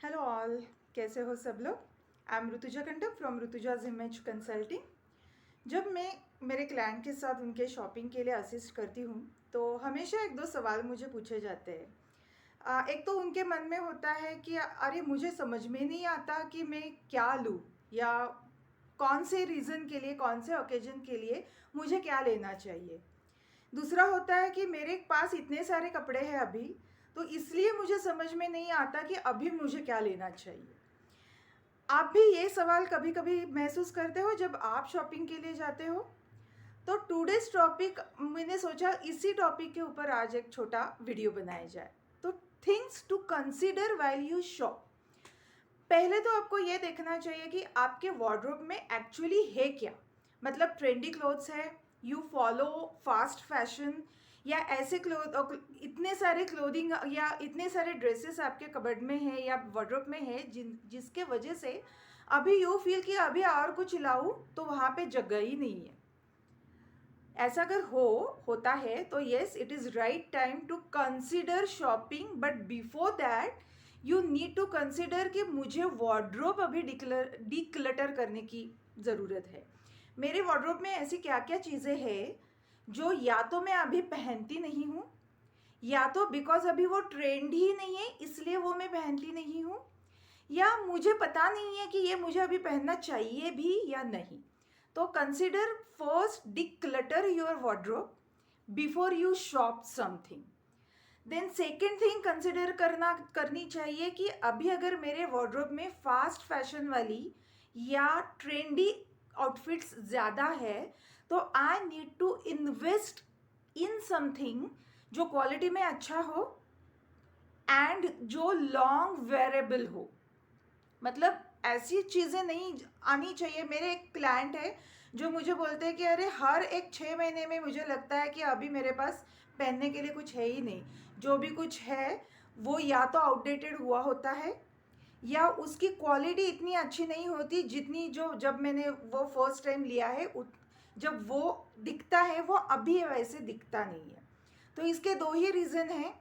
Hello all, कैसे हो सब लोग। I am Rutuja Kandak from Rutuja's image consulting. जब मैं मेरे क्लाइंट के साथ उनके शॉपिंग के लिए असिस्ट करती हूँ तो हमेशा एक दो सवाल मुझे पूछे जाते हैं। एक तो उनके मन में होता है कि अरे मुझे समझ में नहीं आता कि मैं क्या लूँ, या कौन से रीज़न के लिए, कौन से ओकेजन के लिए मुझे क्या लेना चाहिए। दूसरा होता है कि मेरे पास इतने सारे कपड़े हैं अभी, तो इसलिए मुझे समझ में नहीं आता कि अभी मुझे क्या लेना चाहिए। आप भी ये सवाल कभी कभी महसूस करते हो जब आप शॉपिंग के लिए जाते हो। तो टुडेज टॉपिक, मैंने सोचा इसी टॉपिक के ऊपर आज एक छोटा वीडियो बनाया जाए। तो things to consider while you shop. पहले तो आपको ये देखना चाहिए कि आपके वार्डरोब में एक्चुअली है क्या। मतलब ट्रेंडी क्लोथ्स है, यू फॉलो फास्ट फैशन, या ऐसे क्लोथ, इतने सारे क्लोथिंग या इतने सारे ड्रेसेस आपके कबर्ड में है या वार्डरोब में है जिसके वजह से अभी यू फील कि अभी और कुछ लाऊं तो वहाँ पे जगह ही नहीं है। ऐसा अगर होता है तो yes, it is right time to consider shopping, but before that you need to consider कि मुझे वार्डरोब अभी डिक्लटर करने की ज़रूरत है। मेरे वार्डरोब में ऐसी क्या क्या चीज़ें हैं जो या तो मैं अभी पहनती नहीं हूँ, या तो बिकॉज अभी वो ट्रेंड ही नहीं है इसलिए वो मैं पहनती नहीं हूँ, या मुझे पता नहीं है कि ये मुझे अभी पहनना चाहिए भी या नहीं। तो consider first declutter your wardrobe before you shop something. Then second thing consider करनी चाहिए कि अभी अगर मेरे वार्डरोब में फास्ट फैशन वाली या ट्रेंडी आउटफिट्स ज़्यादा है तो I need to invest in something जो क्वालिटी में अच्छा हो एंड जो लॉन्ग वेरेबल हो। मतलब ऐसी चीज़ें नहीं आनी चाहिए। मेरे एक क्लाइंट है जो मुझे बोलते हैं कि अरे हर एक 6 महीने में मुझे लगता है कि अभी मेरे पास पहनने के लिए कुछ है ही नहीं, जो भी कुछ है वो या तो आउटडेटेड हुआ होता है या उसकी क्वालिटी इतनी अच्छी नहीं होती जितनी जो जब मैंने वो फर्स्ट टाइम लिया है जब वो दिखता है वो अभी वैसे दिखता नहीं है। तो इसके दो ही रीज़न हैं,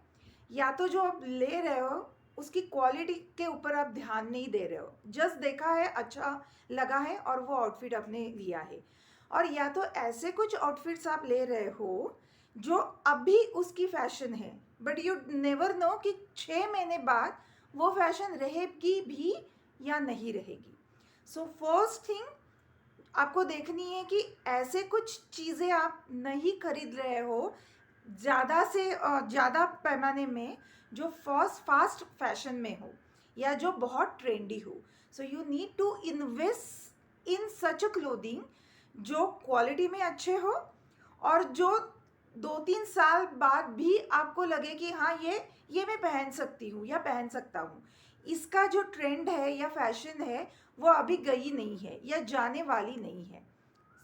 या तो जो आप ले रहे हो उसकी क्वालिटी के ऊपर आप ध्यान नहीं दे रहे हो, जस्ट देखा है, अच्छा लगा है और वो आउटफिट आपने लिया है, और या तो ऐसे कुछ आउटफिट्स आप ले रहे हो जो अभी उसकी फैशन है बट यू नेवर नो कि 6 महीने बाद वो फैशन रहेगी भी या नहीं रहेगी। सो फर्स्ट थिंग आपको देखनी है कि ऐसे कुछ चीज़ें आप नहीं खरीद रहे हो ज़्यादा से ज़्यादा पैमाने में जो फास्ट फैशन में हो या जो बहुत ट्रेंडी हो। So you need to invest in such a clothing जो क्वालिटी में अच्छे हो और जो 2-3 साल बाद भी आपको लगे कि हाँ ये मैं पहन सकती हूँ या पहन सकता हूँ। इसका जो ट्रेंड है या फैशन है वो अभी गई नहीं है या जाने वाली नहीं है।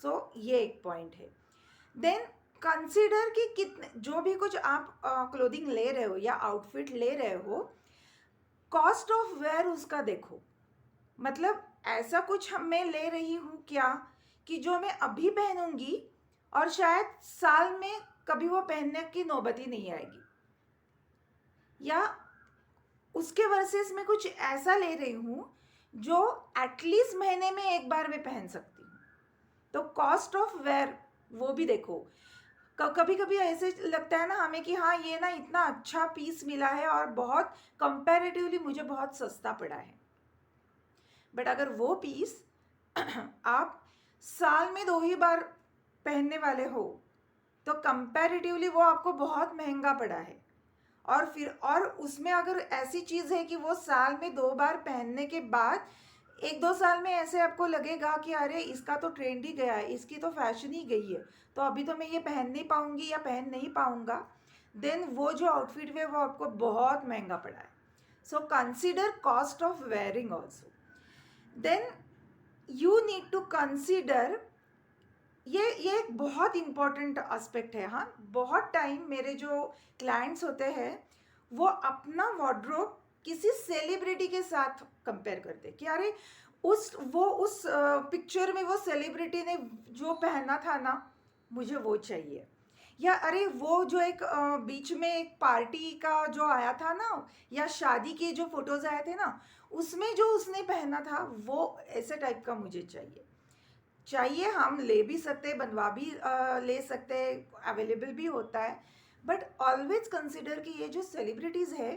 सो ये एक पॉइंट है। देन कंसिडर कि कितने जो भी कुछ आप क्लोथिंग ले रहे हो या आउटफिट ले रहे हो, कॉस्ट ऑफ वेयर उसका देखो। मतलब ऐसा कुछ मैं ले रही हूँ क्या कि जो मैं अभी पहनूंगी और शायद साल में कभी वो पहनने की नौबत ही नहीं आएगी, या उसके वर्सेस में कुछ ऐसा ले रही हूँ जो एटलीस्ट महीने में एक बार मैं पहन सकती हूँ। तो कॉस्ट ऑफ वेयर वो भी देखो। कभी कभी ऐसे लगता है ना हमें कि हाँ ये ना इतना अच्छा पीस मिला है और बहुत कंपैरेटिवली मुझे बहुत सस्ता पड़ा है, बट अगर वो पीस आप साल में 2 ही बार पहनने वाले हो तो कंपैरेटिवली वो आपको बहुत महंगा पड़ा है। और उसमें अगर ऐसी चीज़ है कि वो साल में 2 बार पहनने के बाद 1-2 साल में ऐसे आपको लगेगा कि अरे इसका तो ट्रेंड ही गया है, इसकी तो फैशन ही गई है, तो अभी तो मैं ये पहन नहीं पाऊंगी या पहन नहीं पाऊंगा, देन वो जो आउटफिट है वो आपको बहुत महंगा पड़ा है। So consider cost of wearing also. Then you need to consider, ये एक बहुत इम्पॉर्टेंट एस्पेक्ट है। हाँ, बहुत टाइम मेरे जो क्लाइंट्स होते हैं वो अपना वार्डरोब किसी सेलिब्रिटी के साथ कंपेयर करते कि अरे उस पिक्चर में वो सेलिब्रिटी ने जो पहना था ना, मुझे वो चाहिए, या अरे वो जो एक बीच में एक पार्टी का जो आया था ना, या शादी के जो फोटोज आए थे ना, उसमें जो उसने पहना था वो ऐसे टाइप का मुझे चाहिए। चाहिए, हम ले भी सकते, बनवा भी ले सकते, अवेलेबल भी होता है। बट ऑलवेज कंसिडर कि ये जो सेलिब्रिटीज़ है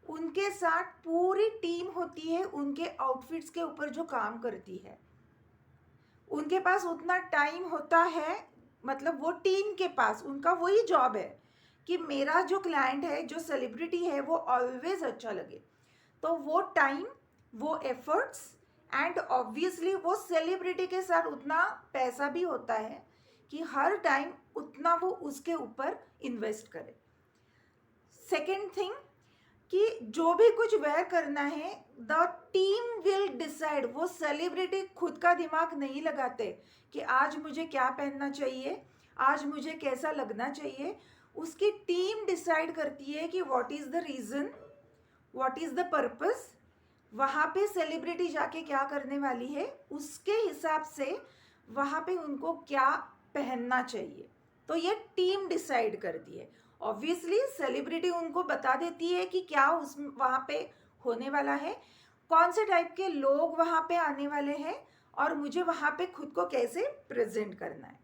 उनके साथ पूरी टीम होती है, उनके आउटफिट्स के ऊपर जो काम करती है, उनके पास उतना टाइम होता है। मतलब वो टीम के पास उनका वही जॉब है कि मेरा जो क्लाइंट है, जो सेलिब्रिटी है, वो ऑलवेज अच्छा लगे। तो वो टाइम, वो एफर्ट्स, एंड ऑब्वियसली वो सेलिब्रिटी के साथ उतना पैसा भी होता है कि हर टाइम उतना वो उसके ऊपर इन्वेस्ट करे। सेकेंड थिंग कि जो भी कुछ वेयर करना है, द टीम विल डिसाइड। वो सेलिब्रिटी खुद का दिमाग नहीं लगाते कि आज मुझे क्या पहनना चाहिए, आज मुझे कैसा लगना चाहिए। उसकी टीम डिसाइड करती है कि what is the reason, what is the purpose, वहाँ पे सेलिब्रिटी जाके क्या करने वाली है, उसके हिसाब से वहाँ पे उनको क्या पहनना चाहिए। तो ये टीम डिसाइड करती है। ऑब्वियसली सेलिब्रिटी उनको बता देती है कि क्या उस वहाँ पे होने वाला है, कौन से टाइप के लोग वहाँ पे आने वाले हैं, और मुझे वहाँ पे खुद को कैसे प्रेजेंट करना है।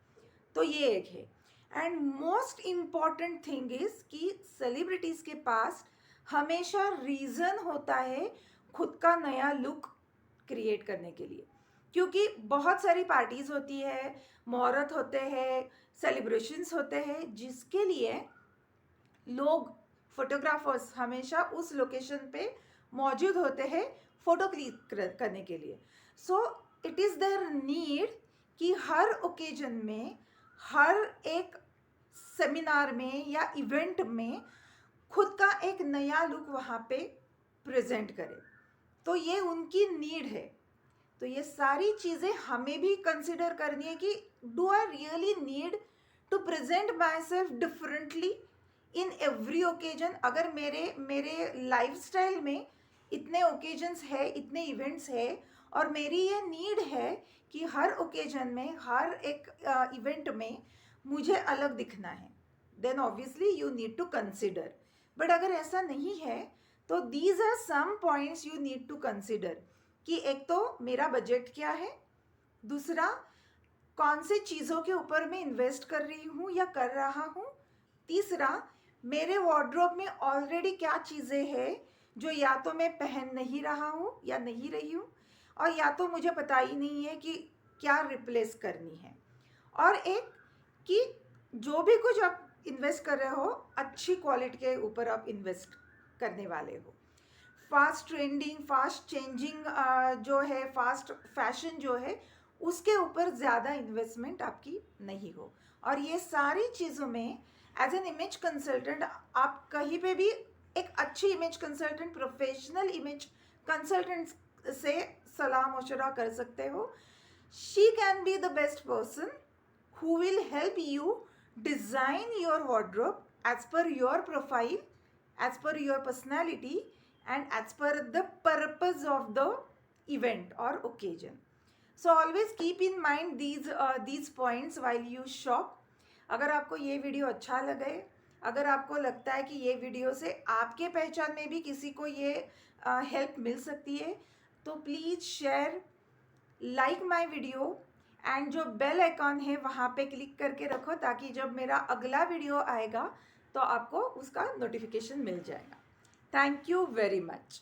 तो ये एक है। And most important thing is कि सेलिब्रिटीज़ के पास हमेशा रीज़न होता है खुद का नया लुक क्रिएट करने के लिए। क्योंकि बहुत सारी पार्टीज़ होती है, मुहूर्त होते हैं, सेलिब्रेशंस होते हैं, जिसके लिए लोग, फोटोग्राफर्स हमेशा उस लोकेशन पे मौजूद होते हैं फ़ोटो क्लिक करने के लिए। So it is there need कि हर ओकेजन में, हर एक सेमिनार में या इवेंट में खुद का एक नया लुक वहाँ पे प्रेजेंट करे। तो ये उनकी नीड है। तो ये सारी चीज़ें हमें भी कंसिडर करनी है कि do I really need to present myself differently in every occasion. अगर मेरे मेरे लाइफस्टाइल में इतने ओकेजन्स है, इतने इवेंट्स है, और मेरी ये नीड है कि हर ओकेजन में, हर एक इवेंट में मुझे अलग दिखना है, then obviously you need to consider. But अगर ऐसा नहीं है तो these are some points you need to consider कि एक तो मेरा बजट क्या है, दूसरा कौन से चीज़ों के ऊपर मैं इन्वेस्ट कर रही हूँ या कर रहा हूँ, तीसरा मेरे वार्डरोब में ऑलरेडी क्या चीज़ें हैं जो या तो मैं पहन नहीं रहा हूँ या नहीं रही हूँ, और या तो मुझे पता ही नहीं है कि क्या रिप्लेस करनी है। और एक कि जो भी कुछ आप इन्वेस्ट कर रहे हो, अच्छी क्वालिटी के ऊपर आप इन्वेस्ट करने वाले हो। फास्ट ट्रेंडिंग, फास्ट चेंजिंग जो है, फास्ट फैशन जो है, उसके ऊपर ज़्यादा इन्वेस्टमेंट आपकी नहीं हो। और ये सारी चीज़ों में एज एन इमेज कंसल्टेंट आप कहीं पे भी एक अच्छी image consultant, professional image consultant से सलाह मशवरा कर सकते हो। She can be the best person who will help you design your wardrobe as per your profile, as per your personality, and as per the purpose of the event or occasion. So always keep in mind these points while you shop. अगर आपको ये video अच्छा लगे, अगर आपको लगता है कि ये वीडियो से आपके पहचान में भी किसी को ये हेल्प मिल सकती है, तो please share, like my video, and जो बेल आइकॉन है वहाँ पे क्लिक करके रखो ताकि जब मेरा अगला वीडियो आएगा तो आपको उसका नोटिफिकेशन मिल जाएगा। Thank you very much.